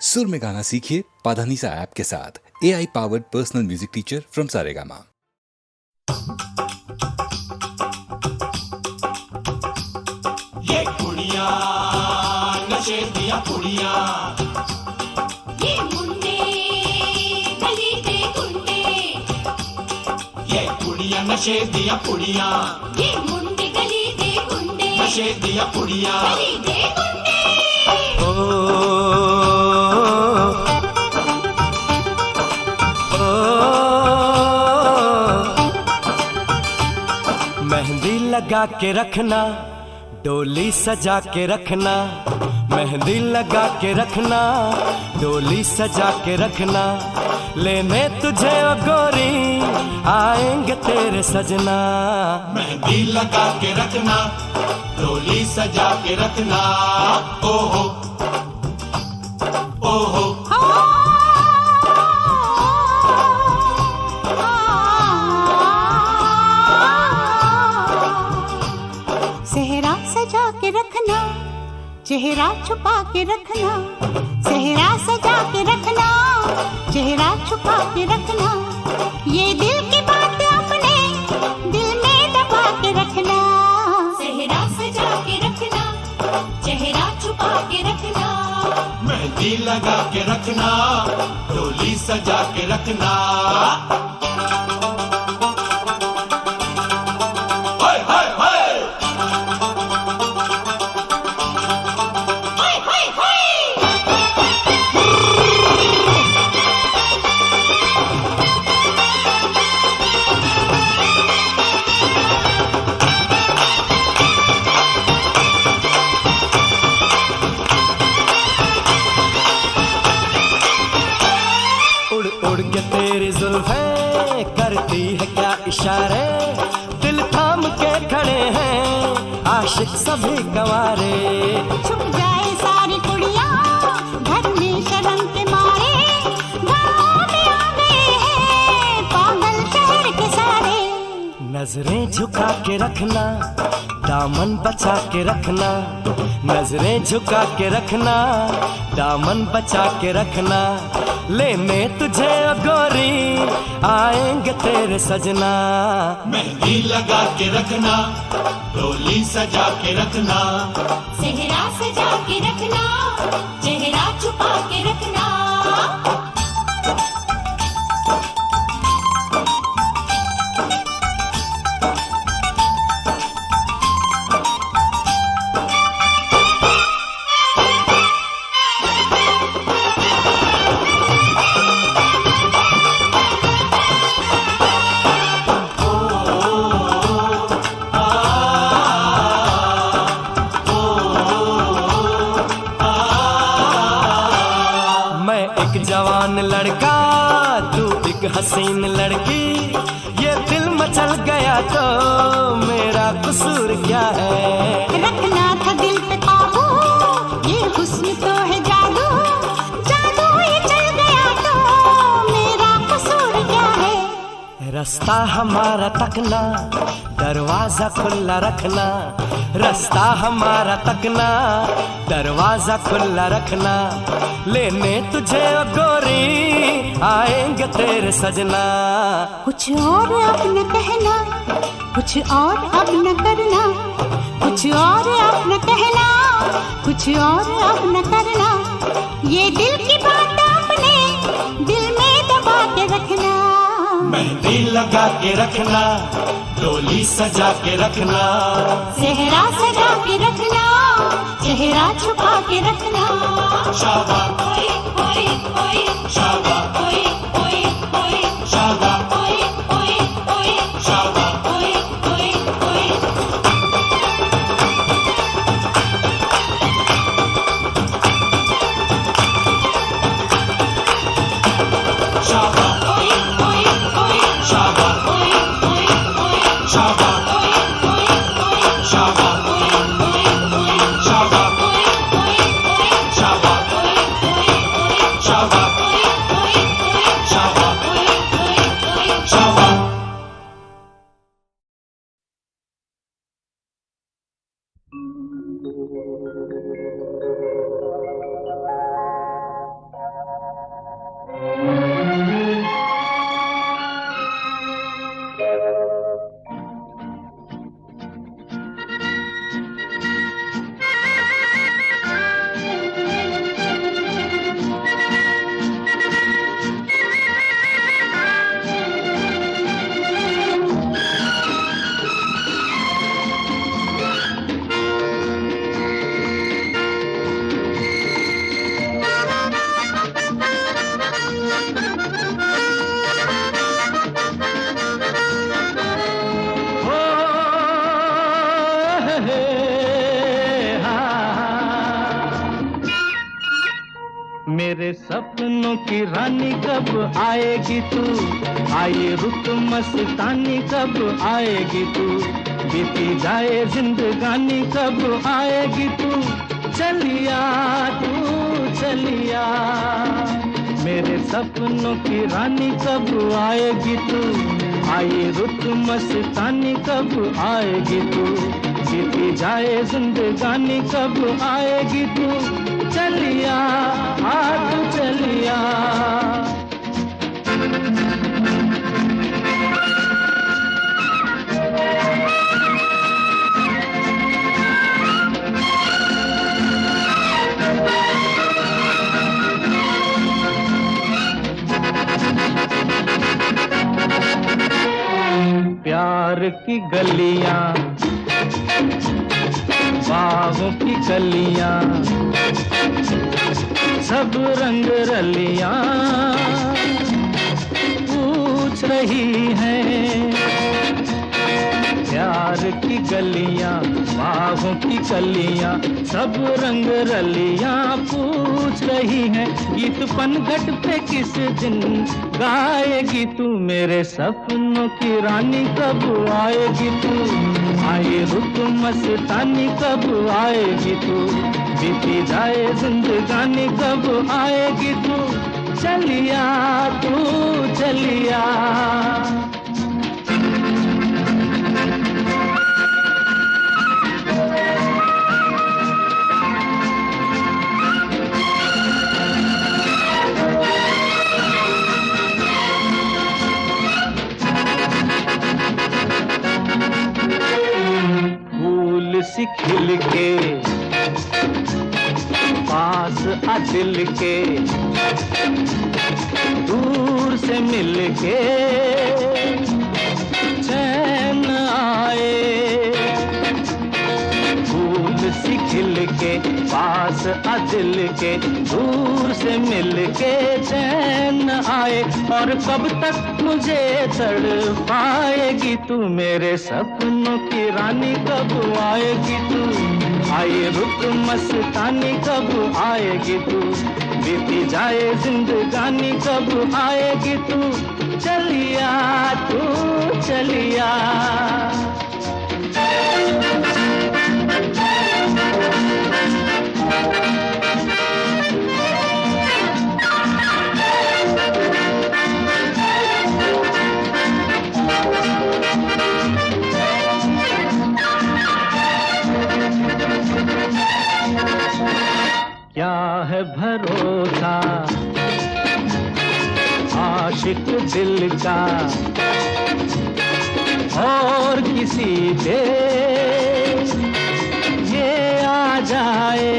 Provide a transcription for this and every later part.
सुर में गाना सीखिए पाधानीसा ऐप के साथ। AI powered personal music teacher from Saregama. ये कुड़ियाँ नशे दिया कुड़ियाँ, ये मुंडे गली के गुंडे, ये कुड़ियाँ नशे दिया कुड़ियाँ, ये मुंडे गली के गुंडे, नशे दिया कुड़ियाँ। गली के गुंडे। मेहंदी लगा के रखना, डोली सजा के रखना, मेहंदी लगा के रखना, डोली सजा के रखना, लेने तुझे ओ गोरी आएंगे तेरे सजना। मेहंदी लगा के रखना, डोली सजा के रखना, ओहो ओहो। सेहरा सजा के रखना, चेहरा छुपा के रखना, सेहरा सजा के रखना, चेहरा छुपा के रखना, ये दिल की बात अपने दिल में दबा के रखना। सेहरा सजा के रखना, चेहरा छुपा के रखना, मेहंदी लगा के रखना, डोली सजा के रखना। हाय हाय हाय, हाय हाय हाय। उड़ उड़ के तेरी जुल्फें करती है क्या इशारे, दिल थाम के खड़े हैं आशिक सभी गंवारे। छुप जाए सारी कुड़ियाँ घर में शर्म के मारे, गाँव में आ गए हैं पागल शहर के सारे। नजरें झुका के रखना, दामन बचा के रखना, नजरें झुका के रखना, दामन बचा के रखना, लेने तुझे ओ गोरी आएंगे तेरे सजना। मेहंदी लगा के रखना, डोली सजा के रखना, सेहरा सजा के रखना, चेहरा छुपा के रखना। मैं एक जवान लड़का, तू एक हसीन लड़की, ये दिल मचल गया तो मेरा कसूर क्या है। रखना था दिल पे काबू, ये हुस्न तो है जादू, जादू ये चल गया तो मेरा कसूर क्या है। रास्ता हमारा तकना, दरवाजा खुला रखना, रास्ता हमारा तकना, दरवाजा खुला रखना, लेने तुझे ओ गोरी आएंगे तेरे सजना। कुछ और अब न कहना, कुछ और अब न करना, कुछ और अब न कहना, कुछ और अब न करना, ये दिल की बात अपने दिल में दबा के रखना। मेहंदी लगा के रखना, डोली सजा के रखना, सेहरा सजा के रखना, चेहरा छुपा के रखना। शाबा ओए ओए ओए, शाबा ओए ओए ओए, शाबा ओए ओए ओए, शाबा। ओए ओए ओए। शाबा ओए ओए ओए, शाबा ओए ओए ओए, शाबा ओए ओए ओए, शाबा ओए ओए ओए, शाबा ओए ओए ओए, शाबा ओए ओए ओए, शाबा ओए ओए मेरे सपनों की रानी कब आएगी तू, आए रुत मस्तानी कब आएगी तू, बीती जाए जिंदगानी कब आएगी तू, चलिया तू चलिया। मेरे सपनों की रानी कब आएगी तू, आए रुत मस्तानी कब आएगी तू, बीती जाए जिंदगानी कब आएगी तू, चलिया तू चलिया। प्यार की गलियां, बागों की कलियां, सब रंग रलियां पूछ रही हैं। प्यार की गलियां, बागों की कलियां, सब रंग रलियां पूछ रही हैं। गीत पनघट पे किस दिन गाएगी तू, मेरे सपनों की रानी कब आएगी तू, आए रुत मस्तानी कब आएगी तू, बीती जाए जिंदगानी कब आएगी तू, चलिया तू चलिया। सी खिल के पास आ दिल के, दूर से मिल के चैन आए। फूल सी खिल के पास आ दिल के, दूर से मिल के चैन आए। और कब तक मुझे तड़पाएगी तू, मेरे सपनों की रानी कब आएगी तू, आए रुत मस्तानी कब आएगी तू, बीती जाए जिंदगानी कब आएगी तू, चलिया तू चलिया। क्या है भरोसा आशिक दिल का और किसी पे ये आ जाए।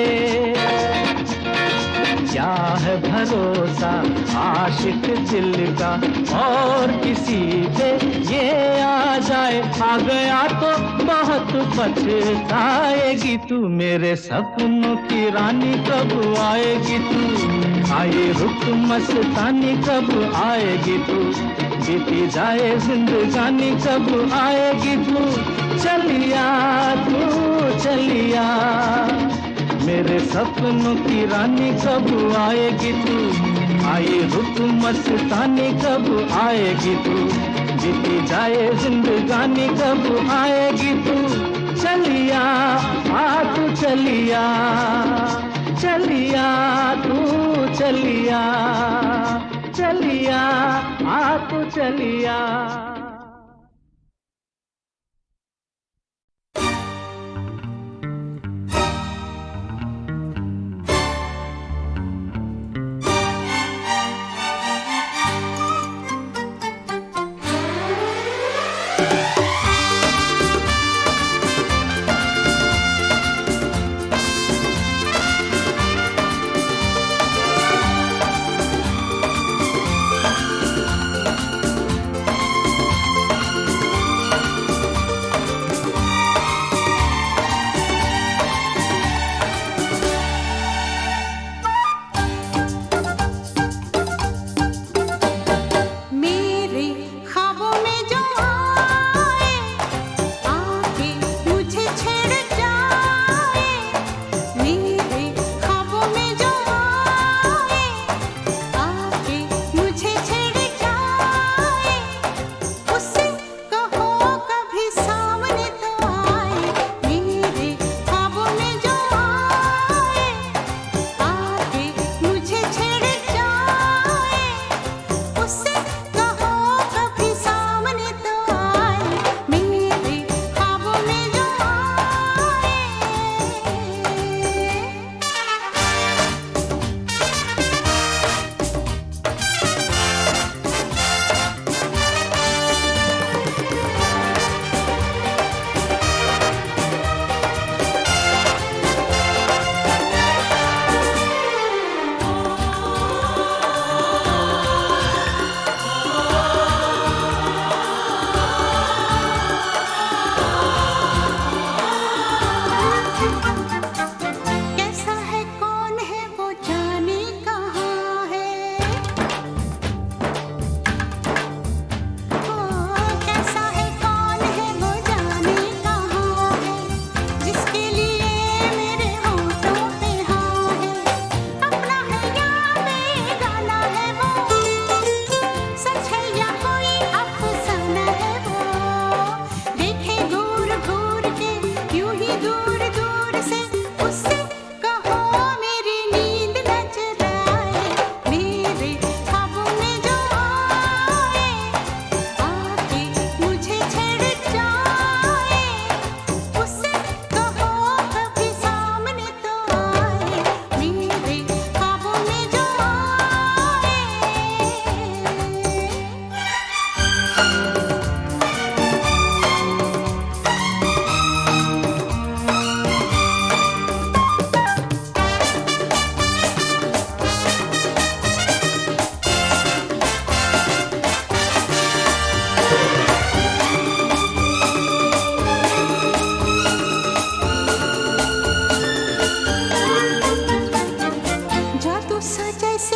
क्या है भरोसा आशिक दिल का और किसी पे ये आ जाए। आ गया तो बहुत पछताएगी तू, मेरे सपनों की रानी कब आएगी तू, आए रुत मस्तानी कब आएगी तू, बीती जाए जिंदगानी कब आएगी तू, चलिया तू चलिया। मेरे सपनों की रानी कब आएगी तू, आए रुत मस्तानी कब आएगी तू, बीती जाए जिंदगानी कब आएगी तू, चलिया तू चलिया। चलिया तू चलिया, चलिया तू चलिया।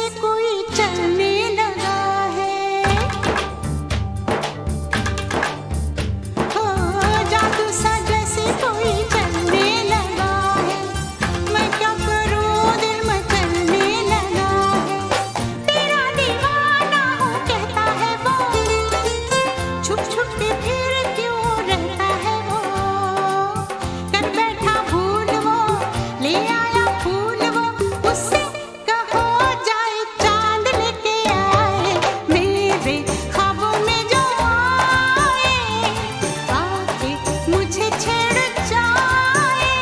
जैसे कोई चलने लगा है। हो जादू सा जैसे कोई चलने लगा है। मैं क्या करूं दिल मचलने लगा है। तेरा दीवाना हूँ कहता है वो, छुप छुप के फिर क्यों रहता है वो। कर बैठा भूल वो, ले आया फूल वो, उससे कहो जाए चांद लेके आए। मेरे ख्वाबों में जो आए, आके मुझे छेड़ जाए।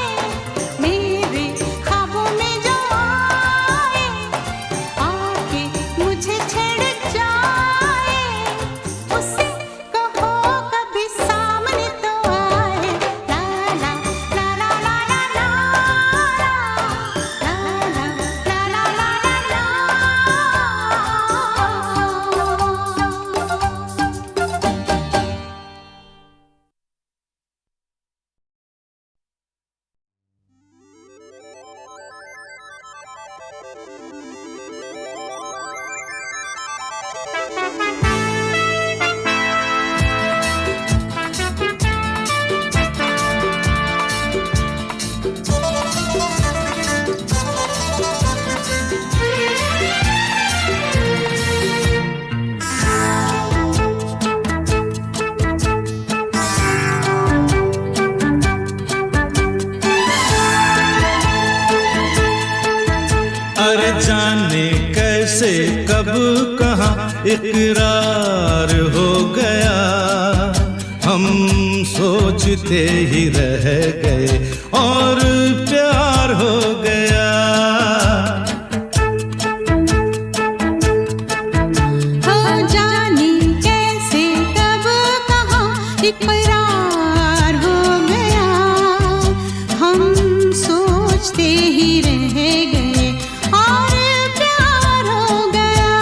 मेरे ख्वाबों में जो आए, आके मुझे छेड़ जाए। उससे कहो कभी सामने तो आए। ला ला ला ला ला ला ला, ला ला ला ला ला ला ला। अरे जाने कैसे कब कहाँ इकरार हो गया, हम सोचते ही रह गए और प्यार हो गया। हो जाने कैसे कब कहाँ इकरार हो गया, हम सोचते ही रह गए और प्यार हो गया।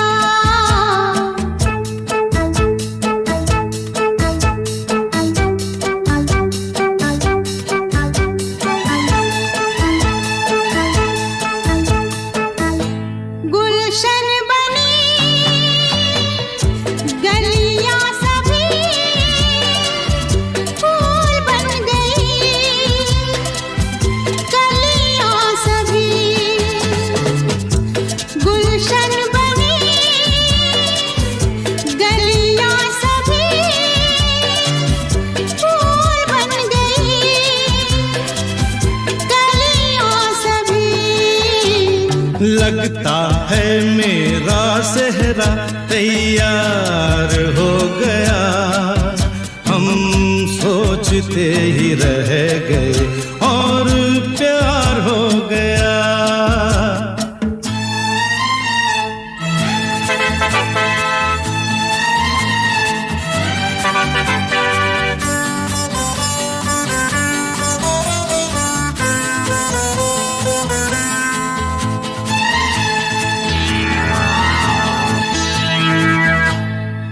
गुलशन बनी गलियां सभी फूल बन गई, गलियां सभी गुलशन बनी, गलियां सभी फूल बन गई, गलियां सभी। लगता है मेरा सेहरा तैयार हो गया, हम सोचते ही रह गए और प्यार हो गया।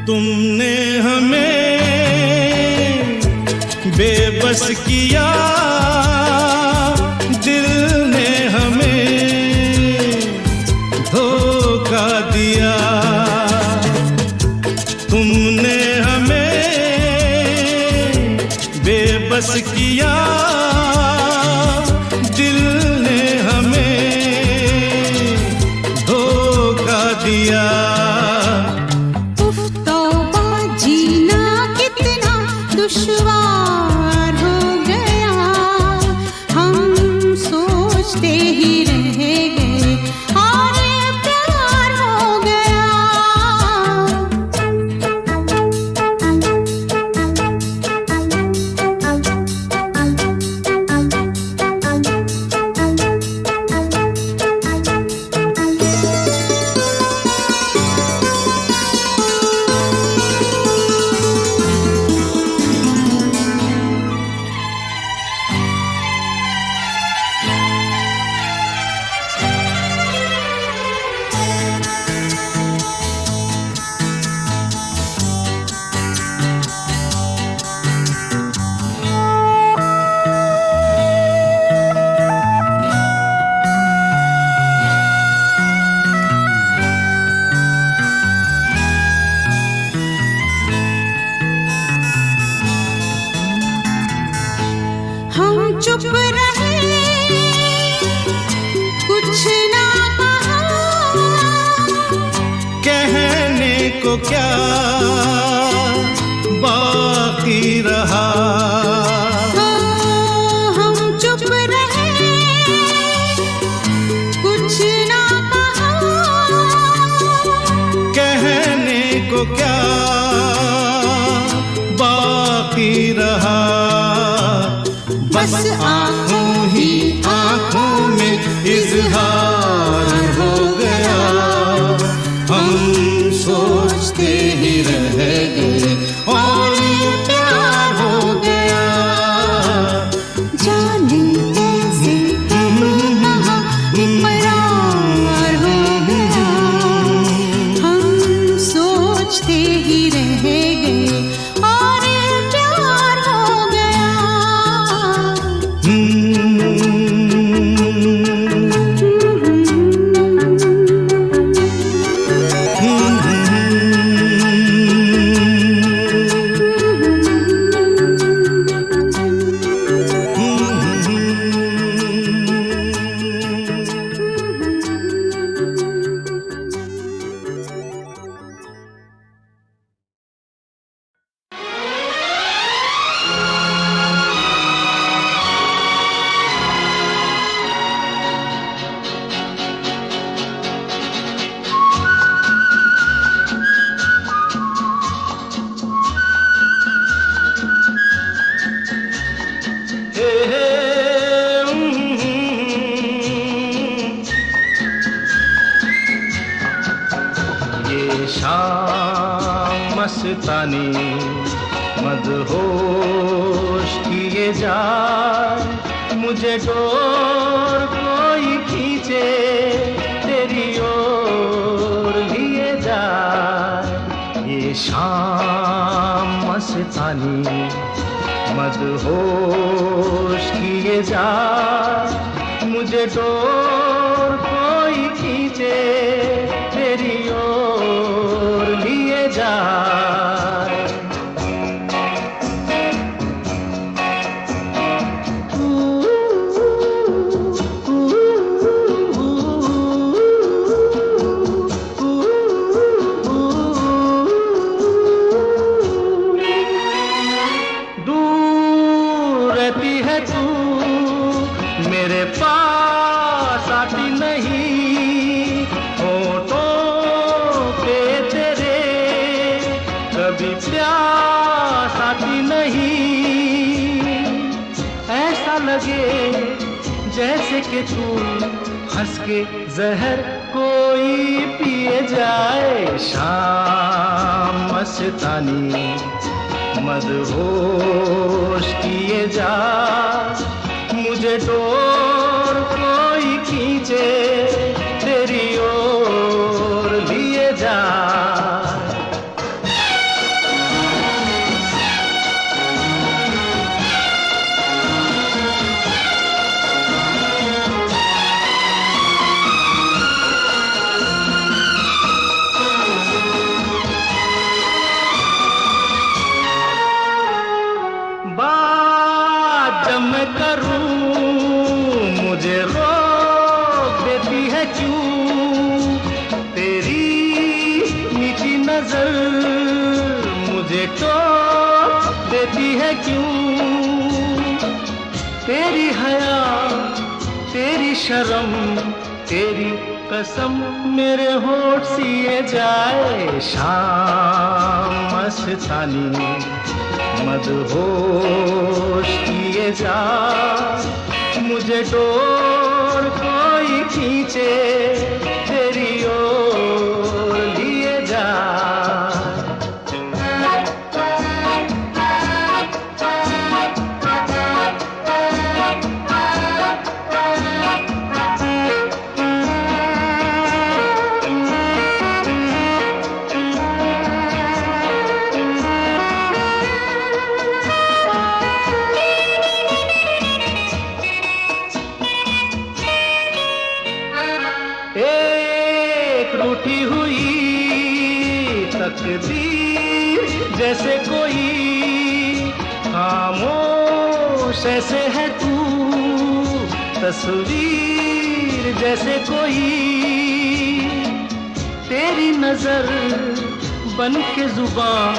तुमने हमें बेबस किया, दिल ने हमें धोखा दिया। तुमने हमें बेबस किया, दिल ने हमें धोखा दिया। उफ तौबा जीना कितना दुश्वार हो गया, हम सोचते ही रह गए और प्यार हो गया। को क्या बाकी रहा। हम चुप रहे, कुछ ना कहा, कहने को क्या बाकी रहा। बस आंखों ही आंखों में इजहार हो गया। हम सोचते ही रह गए और प्यार हो गया। जाने कैसे कहाँ इकरार हो गया। हम सोचते ही रह गए और प्यार हो गया। शाम मस्तानी मदहोश किए जाए, मुझे डोर कोई खींचे तेरी ओर लिए जाए। ये शाम मस्तानी मदहोश किए जाए, मुझे डोर कोई खींचे तेरी ओर लिए जाए। दूर रहती है तू, मेरे पास आती नहीं। होठों पे तेरे कभी प्यास आती नहीं। ऐसा लगे जैसे कि तू हंस के जहर कोई पिए जाए। शाम मस्तानी मदहोश किए जा, मुझे डोर कोई खींचे तेरी ओर लिए जा। बात जब मैं करूं मुझे रोक देती है क्यों? तेरी मीठी नजर मुझे टोक देती है क्यों? तेरी हया तेरी शर्म तेरी कसम मेरे होठ सिए जाए। शाम मस्तानी मदहोश किए जा, मुझे डोर कोई खींचे तेरी ओर लिए जा। एक रूठी हुई तकदीर जैसे कोई, खामोश ऐसे है तू तस्वीर जैसे कोई। तेरी नजर बन के जुबान,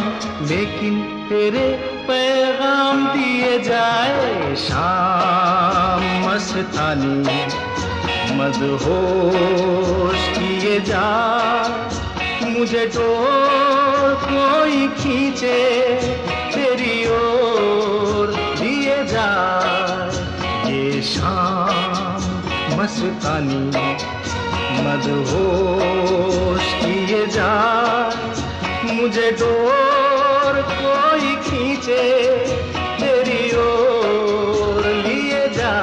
लेकिन तेरे पैगाम दिए जाए। शाम मस्तानी मदहोश किए जा, मुझे डोर कोई खींचे तेरी ओर लिए जा। ये शाम मस्तानी मदहोश किए जा, मुझे डोर कोई खींचे तेरी ओर लिए जा।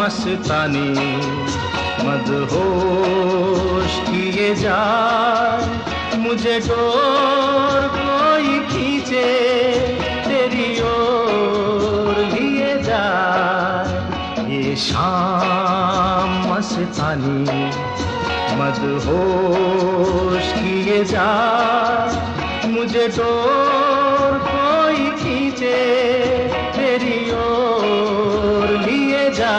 मस्तानी मदहोश किए जा, मुझे डोर कोई खींचे तेरी ओर लिए जा। ये शाम मस्तानी मदहोश किए जा, मुझे डोर कोई खींचे तेरी ओर लिए जा।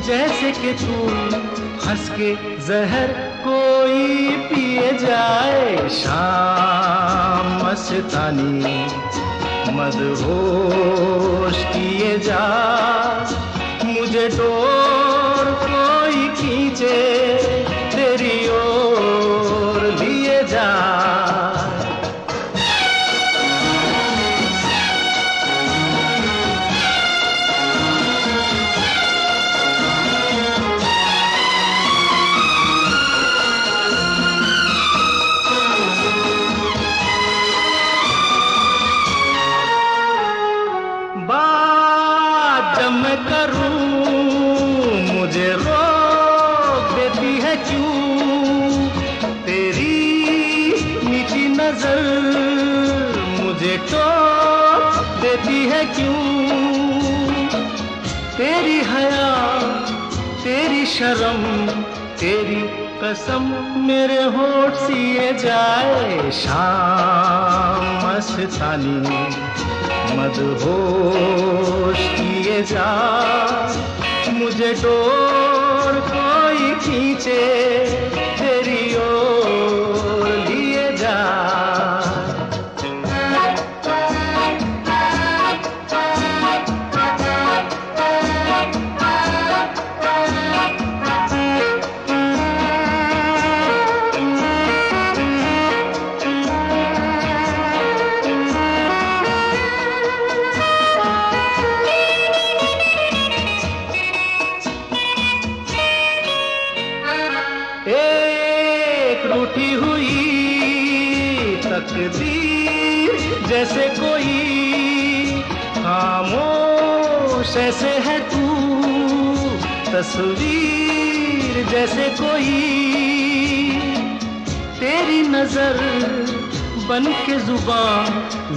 जैसे कि तू हंस के जहर कोई पिए जाए। शाम मस्तानी मदहोश किए जा, मुझे डोर कोई खींचे तेरी ओर लिए जा। तेरी हया तेरी शर्म तेरी कसम मेरे होठ सिए जाए। शाम मस्तानी मदहोश किए जा, मुझे डोर कोई खींचे तेरी ओर लिए जा। तकदीर जैसे कोई खामोश ऐसे है तू, तस्वीर जैसे कोई तेरी नजर बन के जुबान,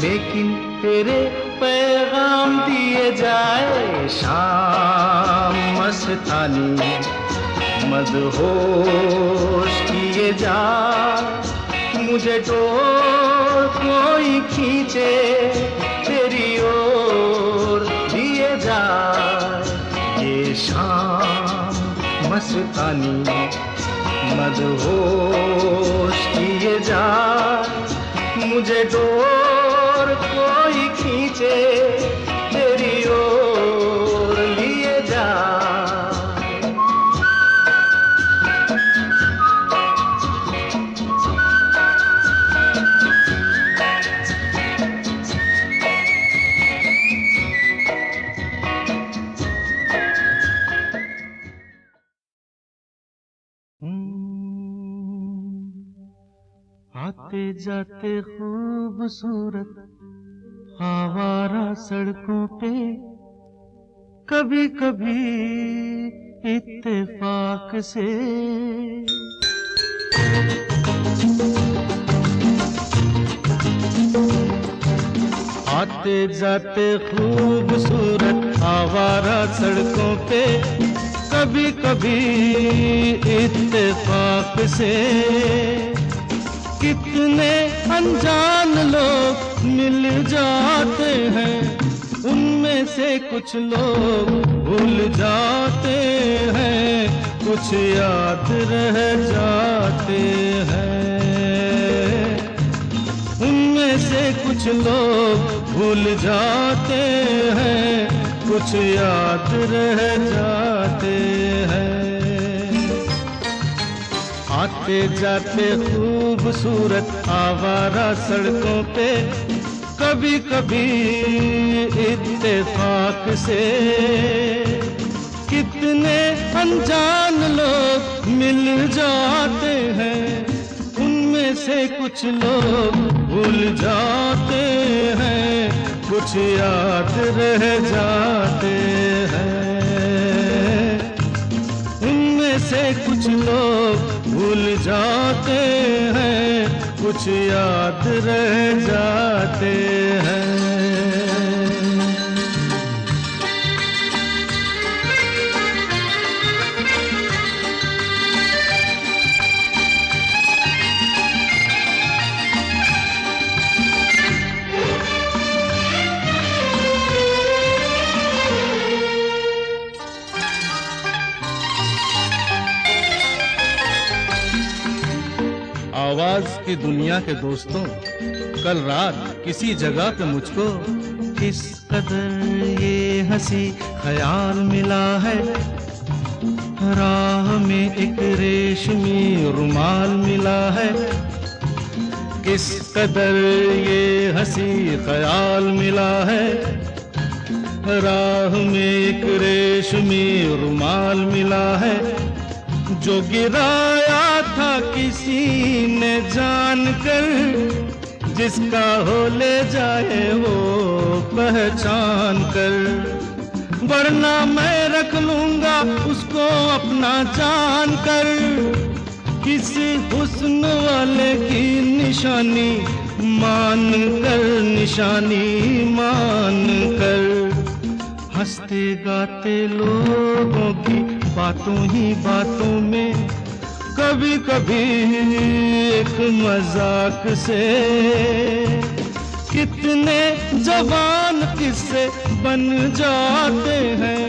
लेकिन तेरे पैगाम दिए जाए। शाम मस्तानी मदहोश किए जा, मुझे डोर कोई खींचे तेरी ओर लिए जा। ये शाम मस्तानी मदहोश किए जा, मुझे डोर कोई खींचे तेरी ओर लिए जा। आते जाते खूबसूरत आवारा सड़कों पे, कभी कभी इत्तेफाक से आते जाते खूबसूरत आवारा सड़कों पे, कभी कभी इत्तेफाक से कितने अनजान लोग मिल जाते हैं, उनमें से कुछ लोग भूल जाते हैं, कुछ याद रह जाते हैं। उनमें से कुछ लोग भूल जाते हैं, कुछ याद रह जाते हैं। आते जाते खूबसूरत आवारा सड़कों पे, कभी कभी इत्तेफाक से कितने अनजान लोग मिल जाते हैं, उनमें से कुछ लोग भूल जाते हैं, कुछ याद रह जाते हैं। उनमें से कुछ लोग भूल जाते हैं, कुछ याद रह जाते हैं। आवाज की दुनिया के दोस्तों, कल रात किसी जगह पे मुझको किस कदर ये हंसी ख्याल मिला है, राह में एक रेशमी रुमाल मिला है। किस कदर ये हंसी ख्याल मिला है, राह में एक रेशमी रुमाल मिला है, जो गिराया था किसी ने जानकर, जिसका हो ले जाए वो पहचान कर, वरना मैं रख लूंगा उसको अपना जान कर। किसी हुस्न वाले की निशानी मान कर, निशानी मान कर, हंसते गाते लोगों की बातों ही बातों में, कभी कभी एक मजाक से कितने जवान किस्से बन जाते हैं,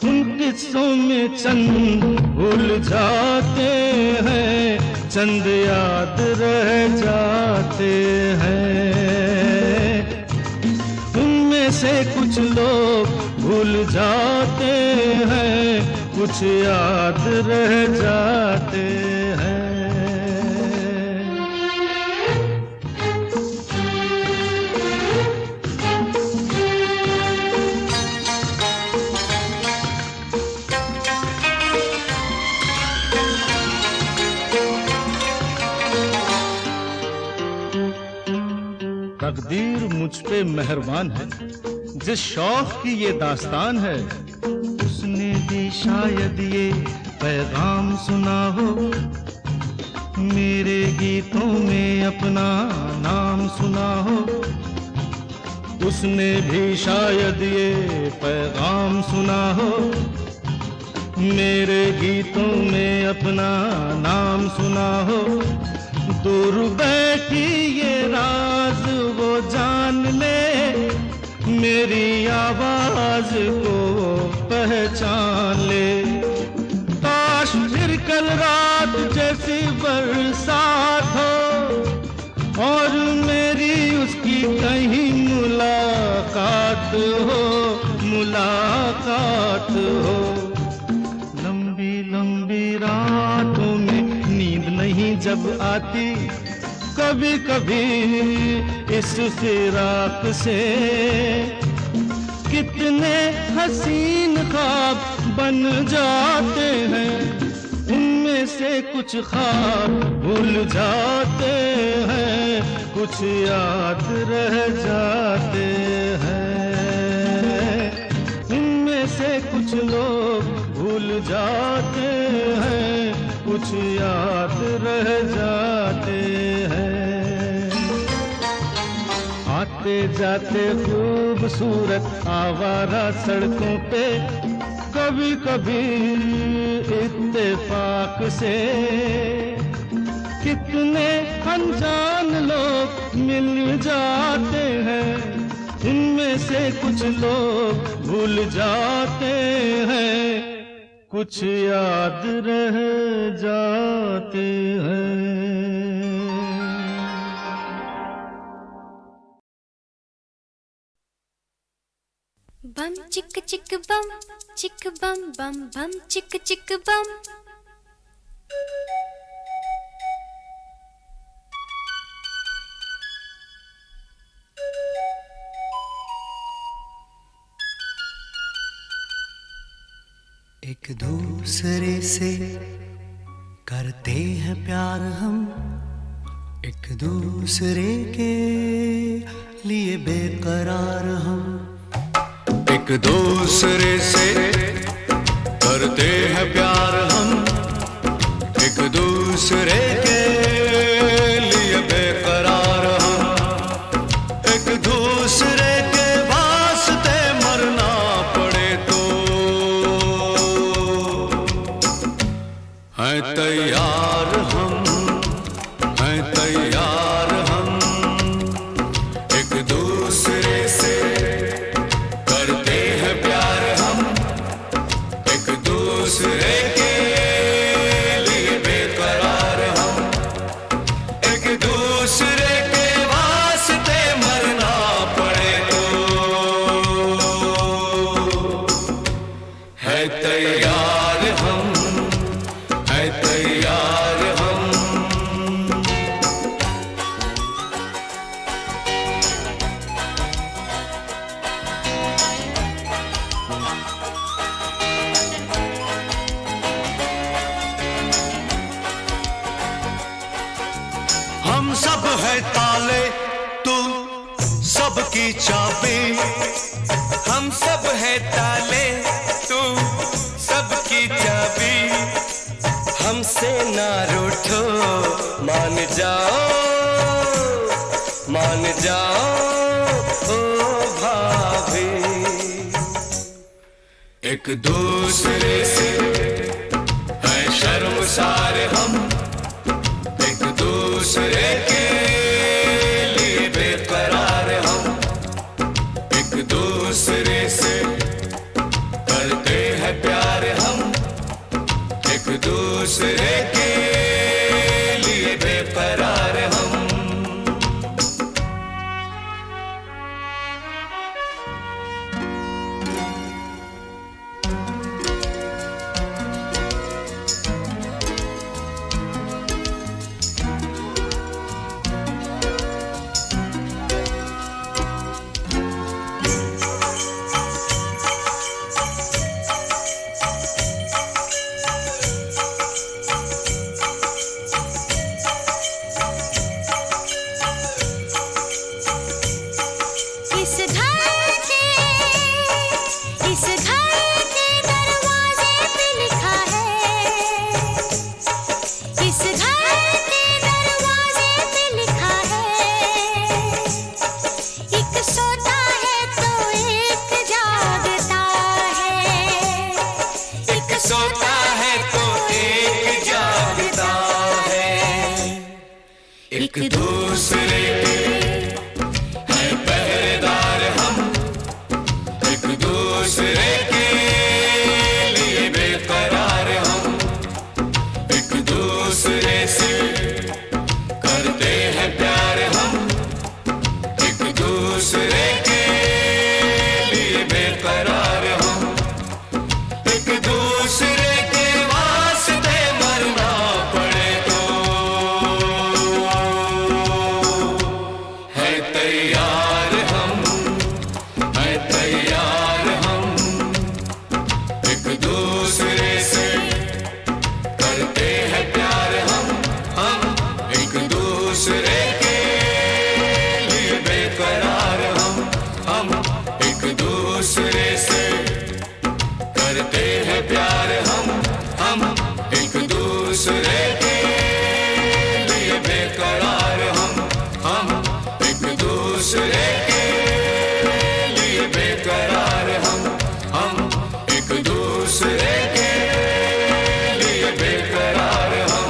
उन किस्सों में चंद भूल जाते हैं, चंद याद रह जाते हैं। उनमें से कुछ लोग भूल जाते हैं, कुछ याद रह जाते हैं। तकदीर मुझ पे मेहरबान है, जिस शौक की ये दास्तान है, उसने भी शायद ये पैगाम सुना हो, मेरे गीतों में अपना नाम सुना हो। उसने भी शायद ये पैगाम सुना हो, मेरे गीतों में अपना नाम सुना हो। दूर बैठी ये राज वो जान ले, मेरी आवाज को पहचान हो, मुलाकात हो। लंबी लंबी रातों में नींद नहीं जब आती, कभी कभी इस फिराक से कितने हसीन ख्वाब बन जाते हैं, उनमें से कुछ ख्वाब भूल जाते हैं, कुछ याद रह जाते हैं। उनमें से कुछ लोग भूल जाते हैं, कुछ याद रह जाते हैं। आते जाते खूबसूरत आवारा सड़कों पे कभी कभी इत्तेफाक से कितने अनजान लोग मिल जाते हैं, उनमें से कुछ लोग भूल जाते हैं, कुछ याद रह जाते हैं। बम चिक चिक बम बम बम चिक चिक बम। एक दूसरे से करते हैं प्यार हम, एक दूसरे के लिए बेकरार हम। एक दूसरे से करते हैं प्यार हम, एक दूसरे के लिए बेकरार हम। एक दूसरे के वास्ते मरना पड़े तो हैं तैयार हम, हैं तैयार हम। एक दूसरे से करते हैं प्यार हम, एक दूसरे के लिए बेकरार हम। एक दूसरे के वास्ते मरना पड़े तो है तैयार हम, है तैयार हम। हम सब है ताले, तू सबकी चाबी। हम सब है ताले, तू सबकी चाबी। हमसे ना रूठो, मान जाओ, मान जाओ ओ भाभी। एक दूसरे से है शर्मसार हम, एक दूसरे के लिए बेकरार हम। एक दूसरे से करते हैं प्यार हम, एक दूसरे के लिए बेकरार हम। एक दूसरे के है पहरेदार हम, एक दूसरे के लिए बेकरार हम। एक दूसरे से करते हैं प्यार हम, एक दूसरे के प्यार हम एक दूसरे के लिए बेकरार हम एक दूसरे के लिए बेकरार हम एक दूसरे के लिए बेकरार हम।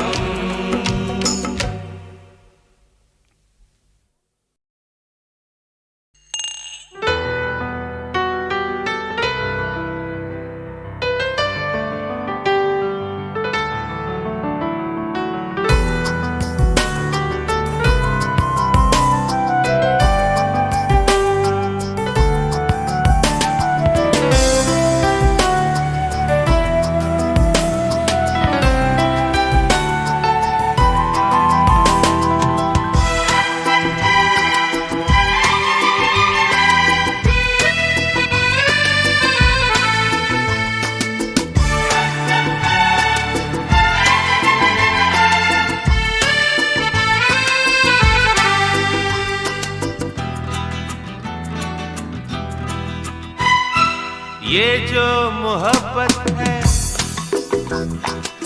ये जो मोहब्बत है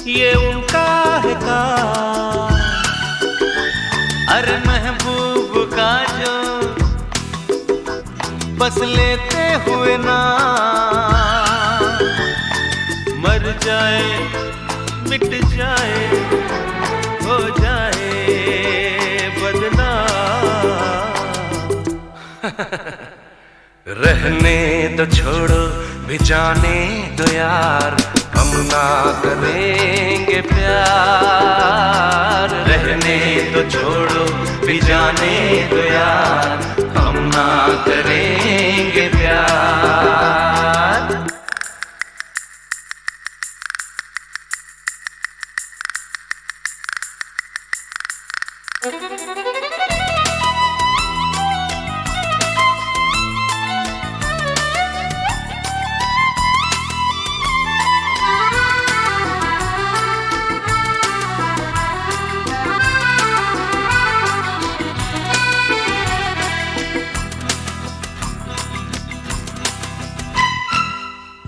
ये उनका है काम, अरे महबूब का जो बस लेते हुए ना मर जाए मिट जाए हो जाए बदनाम। रहने तो छोड़ो भी जाने दो यार, हम ना करेंगे प्यार। रहने तो छोड़ो भी जाने दो यार, हम ना करेंगे प्यार।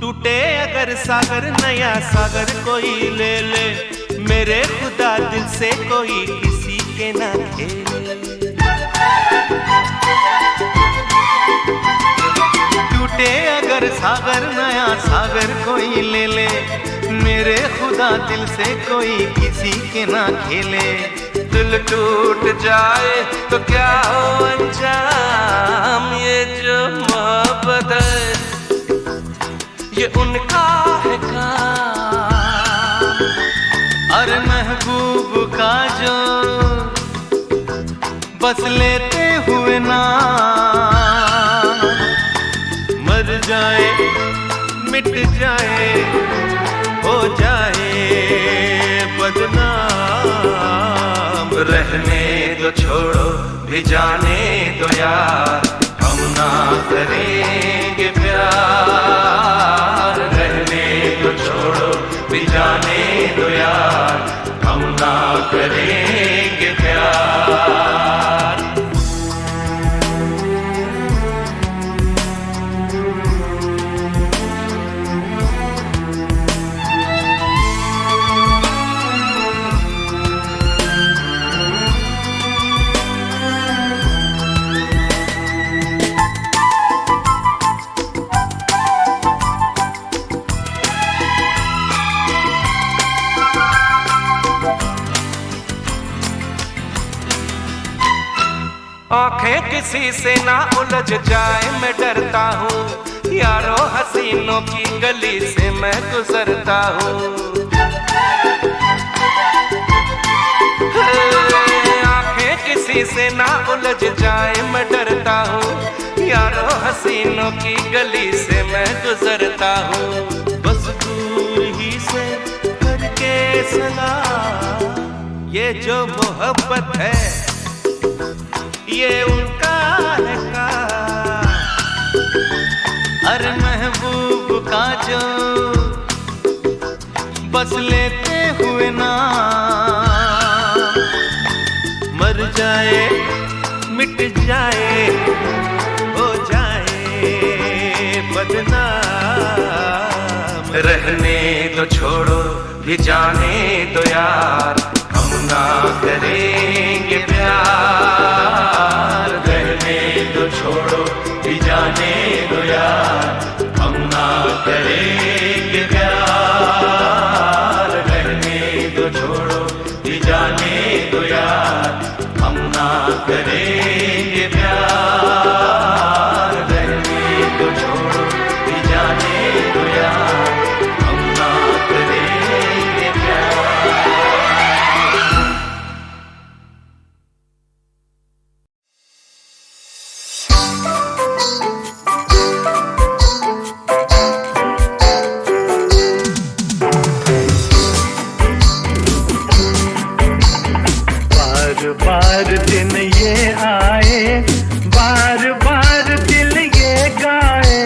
टूटे अगर सागर नया सागर कोई ले ले, मेरे खुदा दिल से कोई किसी के ना खेले। टूटे अगर सागर नया सागर कोई ले ले, मेरे खुदा दिल से कोई किसी के ना खेले। दिल टूट जाए तो क्या हो अंजाम, ये जो मोहब्बत है ये उनका है काम, अरे महबूब का जो बस लेते हुए ना मर जाए मिट जाए हो जाए बदनाम। रहने दो छोड़ो भी जाने दो यार, हम ना करेंगे प्यार। रहने दो छोड़ो भी जाने दो यार, हम ना करेंगे प्यार। आंखें किसी से ना उलझ जाए मैं डरता हूँ, यारो हसीनों की गली से मैं गुजरता हूँ। आंखें किसी से ना उलझ जाए मैं डरता हूँ, यारो हसीनों की गली से मैं गुजरता हूँ। बस दूर ही से करके सलाम, ये जो मोहब्बत है ये उनका है काम, अरे महबूब का जो बस लेते हुए ना मर जाए मिट जाए हो जाए बदनाम। रहने दो छोड़ो भी जाने दो यार, हम ना करेंगे प्यार। रहने दो छोड़ो भी जाने दो यार, हम ना करेंगे प्यार। रहने दो छोड़ो भी जाने दो यार, हम ना करेंगे प्यार। रहने दो छोड़ो भी जाने दो यार, हम ना करेंगे प्यार। बार बार दिन ये आए, बार बार दिल ये गाए।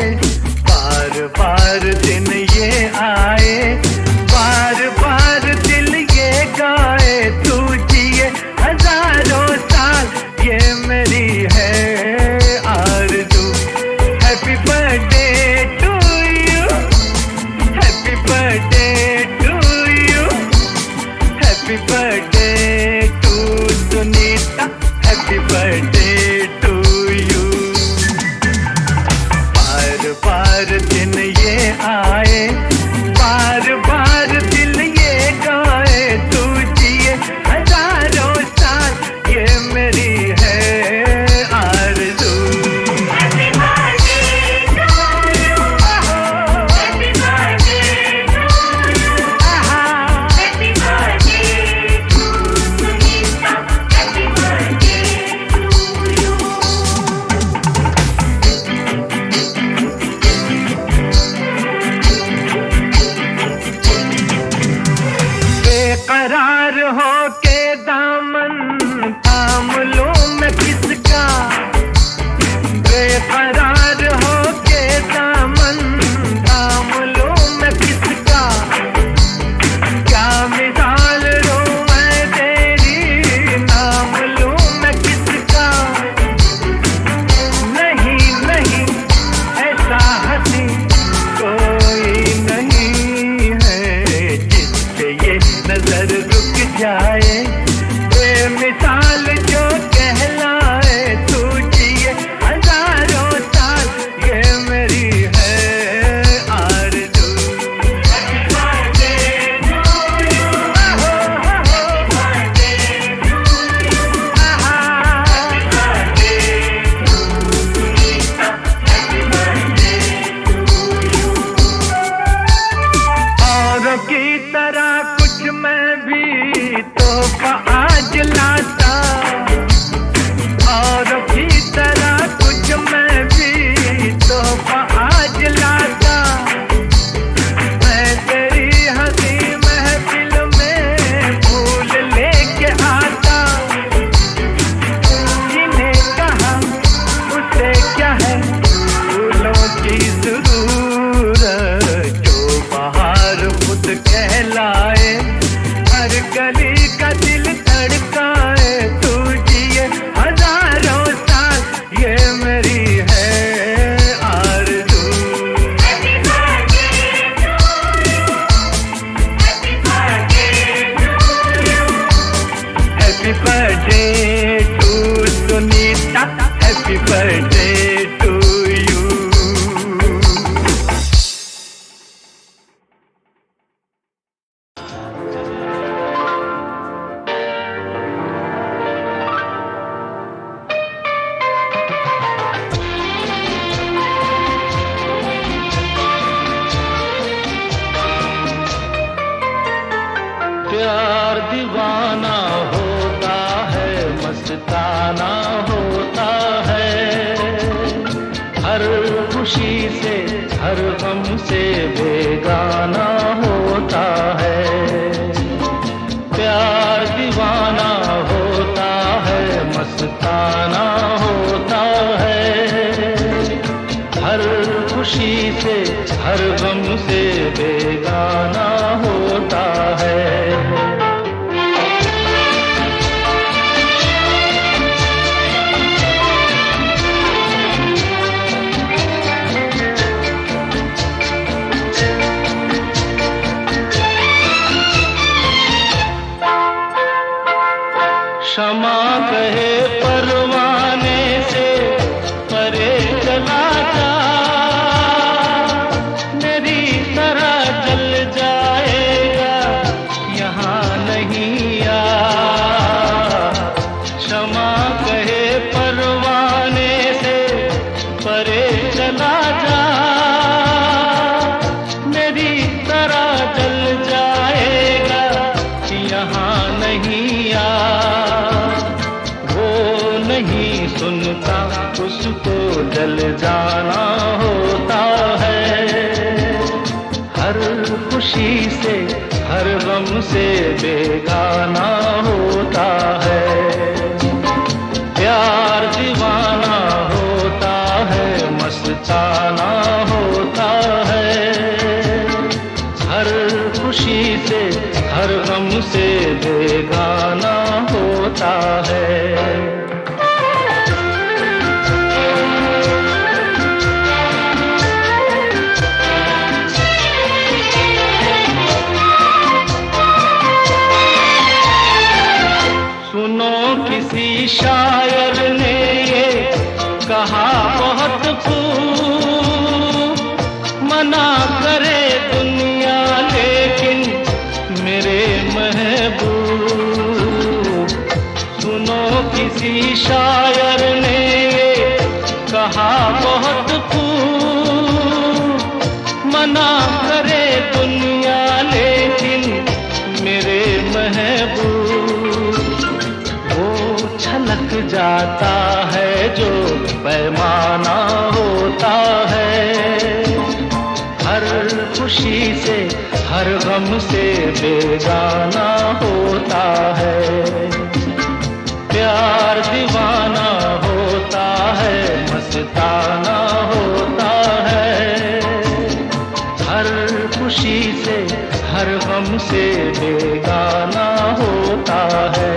बार बार दिन ये आए, बार बार दिल ये गाए। तू जिए हजारों साल, ये मेरी है आरज़ू। Happy birthday to you, happy birthday to you, happy birthday to Sunita, happy birthday to you. बार बार दिन ये आए, बार बार दिल ये गाए। तू जिए हजारों साल, ये मेरी है आरज़ू। Happy birthday to you, happy birthday to you, happy birthday to Sunita, happy birthday to you. बेकरार हो के दामन थाम लूं मैं किसका। बेकरार हो के दामन थाम लूं मैं किसका। क्या मिसाल लूं मैं तेरी, नाम लूं मैं किसका। नहीं नहीं ऐसा हंसी कोई नहीं है, जिससे ये नजर रुक जाए। बेमिसाल जो कहलाए, तू जिए हजारों साल, ये मेरी है आरज़ू। Happy birthday to you, happy birthday to you, happy birthday to Sunita, happy birthday to you. औरों की तरह कुछ मैं भी तोहफा आज लाता, औरों की तरह कुछ मैं भी तोहफा आज लाता। मैं तेरी हंसी महफिल में फूल लेके आता। जिन्हें कहा उसे क्या है फूलों की जरूरत, जो बाहर खुद कहलाए। हर गली का दिल धड़काए, तू जिए हजारों साल, ये मेरी है आरज़ू। Happy birthday to you, happy birthday to you, happy birthday to Sunita, happy birthday to you. प्यार दीवाना होता है, मस्ताना होता है। हर खुशी से हर गम से बेगाना होता है। प्यार दीवाना होता है, मस्ताना होता है। हर खुशी से हर गम से बेगाना होता है। तरह जल जाएगा यहाँ नहीं आ, वो नहीं सुनता उसको जल जाना होता है। हर खुशी से हर गम से बेगाना होता है। प्यार दीवाना होता है, मस्ताना होता है। हर खुशी से हर गम से बेगाना होता है। सुनो किसी शायर ने ये कहा बहुत खूब, मना करे दुनिया लेकिन मेरे महबूब। सुनो किसी शायर ने ये कहा बहुत खूब, मना करे दुनिया लेकिन मेरे महबूब। छलक जाता है जो पैमाना होता है। हर खुशी से हर गम से बेगाना होता है। प्यार दीवाना होता है, मस्ताना होता है। हर खुशी से हर गम से बेगाना होता है।